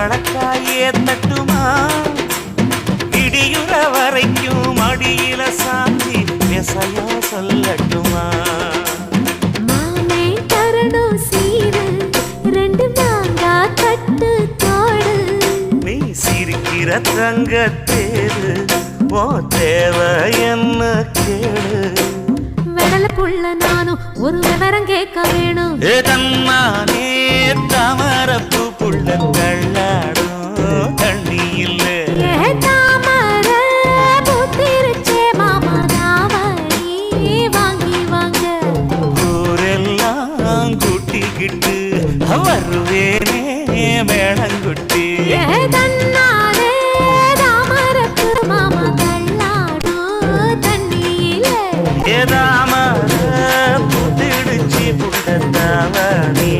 அளக்காயே தட்டுமா இடியுற வரைக்கும் மடியில சாந்தி விசையா சொல்லட்டுமா மாமே தரணும் சீரு ரெண்டு மாங்கா கட்டு தோடு நீ சிரிக்கிற தங்கத்தேரு ஓ தேவை என்ன கேளு வெடல புள்ள நானும் ஒரு விவரம் கேட்க வேணும் தன்னானே தாமரப்பு புள்ள கள்ளாடும் தண்ணி இல்லை தாமர பூத்திருச்சே மாமா தாவணி வாங்கி வாங்க ஊரெல்லாம் கூட்டிக்கிட்டு வருவேனே வேளங்குட்டி தன்னாலே தாமரப்பு மாமா தள்ளாடும் தண்ணியில ஏதாம புத்திடுச்சி புள்ள தாவணி